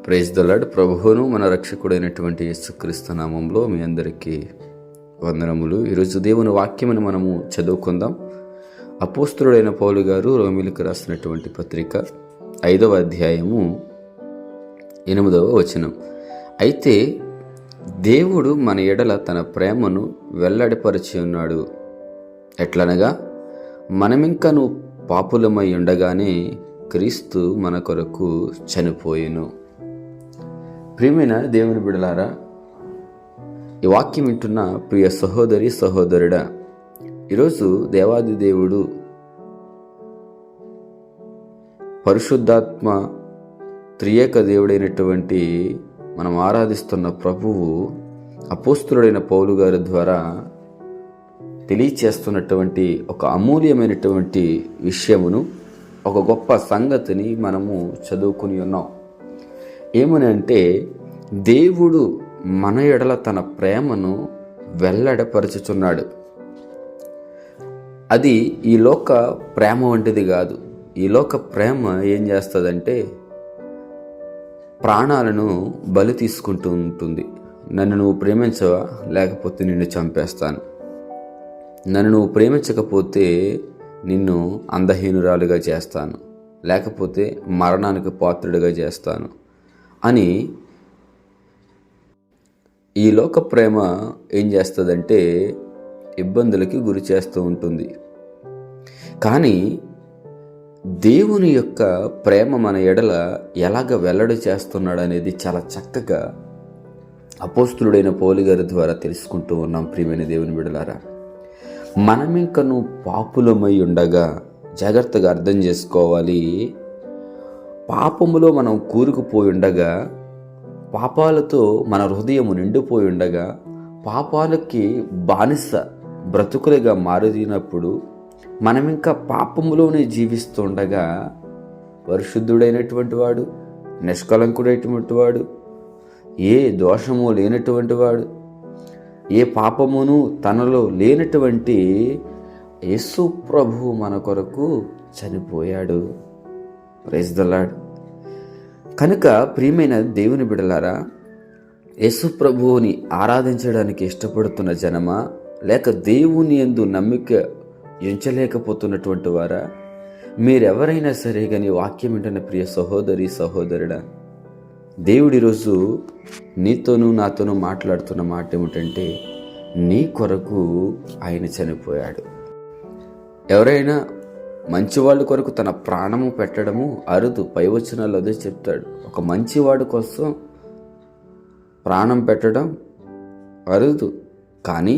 Praise the lord. ప్రభువును మన రక్షకుడైనటువంటి యేసుక్రీస్తు నామంలో మీ అందరికీ వందనములు. ఈరోజు దేవుని వాక్యమును మనము చదువుకుందాం. అపోస్తలుడైన పౌలు గారు రోమీయులకు రాసినటువంటి పత్రిక 5వ అధ్యాయము 8వ వచనం. అయితే దేవుడు మన ఎడల తన ప్రేమను వెల్లడిపరిచి ఉన్నాడు. ఎట్లనగా మనమింకను పాపులమై ఉండగానే క్రీస్తు మన కొరకు చనిపోయెను. ప్రియమైన దేవుని బిడలారా, ఈ వాక్యం వింటున్న ప్రియ సహోదరి సహోదరుడా, ఈరోజు దేవాది దేవుడు పరిశుద్ధాత్మ త్రియేక దేవుడైనటువంటి మనం ఆరాధిస్తున్న ప్రభువు అపోస్తలుడైన పౌలు గారి ద్వారా తెలియచేస్తున్నటువంటి ఒక అమూల్యమైనటువంటి విషయమును, ఒక గొప్ప సంగతిని మనము చదువుకుని ఉన్నాం. ఏమని అంటే, దేవుడు మన ఎడల తన ప్రేమను వెల్లడపరుచుచున్నాడు. అది ఈ లోక ప్రేమ వంటిది కాదు. ఈ లోక ప్రేమ ఏం చేస్తుందంటే ప్రాణాలను బలి తీసుకుంటూ ఉంటుంది. నన్ను నువ్వు ప్రేమించవా, లేకపోతే నిన్ను చంపేస్తాను. నన్ను నువ్వు ప్రేమించకపోతే నిన్ను అందహీనురాలుగా చేస్తాను, లేకపోతే మరణానికి పాత్రుడిగా చేస్తాను అని ఈ లోక ప్రేమ ఏం చేస్తుందంటే ఇబ్బందులకి గురి చేస్తూ ఉంటుంది. కానీ దేవుని యొక్క ప్రేమ మన ఎడల ఎలాగ వెల్లడి చేస్తున్నాడు అనేది చాలా చక్కగా అపోస్తలుడైన పౌలు గారి ద్వారా తెలుసుకుంటూ ఉన్నాం. ప్రియమైన దేవుని బిడలారా, మనమింకను పాపులమై ఉండగా, జాగ్రత్తగా అర్థం చేసుకోవాలి, పాపములో మనం కూరుకుపోయి ఉండగా, పాపాలతో మన హృదయము నిండిపోయి ఉండగా, పాపాలకి బానిస బ్రతుకులుగా మారినప్పుడు, మనం ఇంకా పాపములోనే జీవిస్తుండగా పరిశుద్ధుడైనటువంటి వాడు, నిష్కలంకుడైనటువంటి వాడు, ఏ దోషము లేనటువంటి వాడు, ఏ పాపమును తనలో లేనటువంటి యేసు ప్రభు మన కొరకు చనిపోయాడు. Praise the lord. కనుక ప్రియమైన దేవుని బిడలారా, యేసు ప్రభువుని ఆరాధించడానికి ఇష్టపడుతున్న జనమా, లేక దేవుని యందు నమ్మిక ఉంచలేకపోతున్నటువంటి వారా, మీరెవరైనా సరే కానీ వాక్యం వింటున్న ప్రియ సహోదరి సహోదరుడా, దేవుడు ఈరోజు నీతోనూ నాతోనూ మాట్లాడుతున్న మాట ఏమిటంటే, నీ కొరకు ఆయన చనిపోయాడు. ఎవరైనా మంచివాళ్ళ కొరకు తన ప్రాణము పెట్టడము అరుదు. పై వచనాలు అదే చెప్తాడు. ఒక మంచివాడి కోసం ప్రాణం పెట్టడం అరుదు. కానీ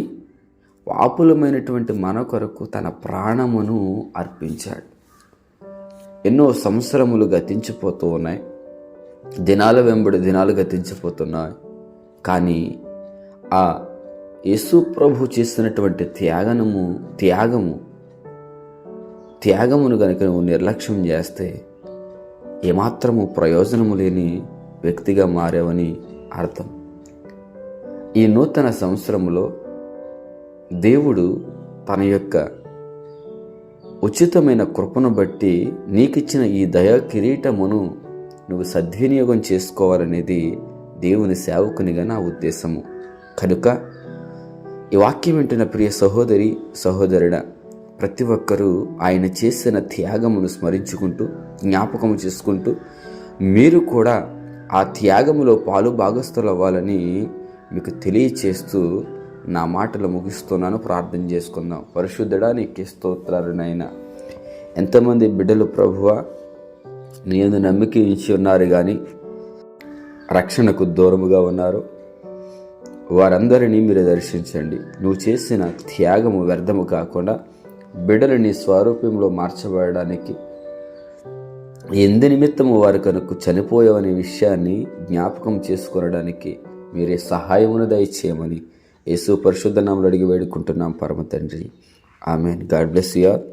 పాపులమైనటువంటి మన కొరకు తన ప్రాణమును అర్పించాడు. ఎన్నో సంవత్సరములు గతించిపోతూ ఉన్నాయి, దినాల వెంబడి దినాలు గతించిపోతున్నాయి. కానీ ఆ యేసు ప్రభు చేసినటువంటి త్యాగమును కనుక నువ్వు నిర్లక్ష్యం చేస్తే ఏమాత్రము ప్రయోజనము లేని వ్యక్తిగా మారావని అర్థం. ఈ నూతన సంవత్సరములో దేవుడు తన యొక్క ఉచితమైన కృపను బట్టి నీకిచ్చిన ఈ దయా కిరీటమును నువ్వు సద్వినియోగం చేసుకోవాలనేది దేవుని సేవకునిగా నా ఉద్దేశము. కనుక ఈ వాక్యం వింటున్న ప్రియ సహోదరి సహోదరుడా, ప్రతి ఒక్కరూ ఆయన చేసిన త్యాగమును స్మరించుకుంటూ, జ్ఞాపకము చేసుకుంటూ, మీరు కూడా ఆ త్యాగములో పాలు భాగస్థులు అవ్వాలని మీకు తెలియచేస్తూ నా మాటలు ముగిస్తున్నాను. ప్రార్థన చేసుకుందాం. పరిశుద్ధుడా, నీకే స్తోత్రాలు నాయనా. ఎంతమంది బిడ్డలు ప్రభువా నీ యందు నమ్మిక ఉంచి ఉన్నారు కానీ రక్షణకు దూరముగా ఉన్నారు, వారందరినీ మీరు దర్శించండి. నువ్వు చేసిన త్యాగము వ్యర్థము కాకుండా బిడ్డలు నీ స్వరూపంలో మార్చబడడానికి ఎందు నిమిత్తము వారి కనుక చనిపోయావనే విషయాన్ని జ్ఞాపకం చేసుకోవడానికి మీరే సహాయమును దయచేయమని యేసు పరిశుద్ధ నామములో అడిగి వేడుకుంటున్నాం పరమ తండ్రి. Amen. God bless you all.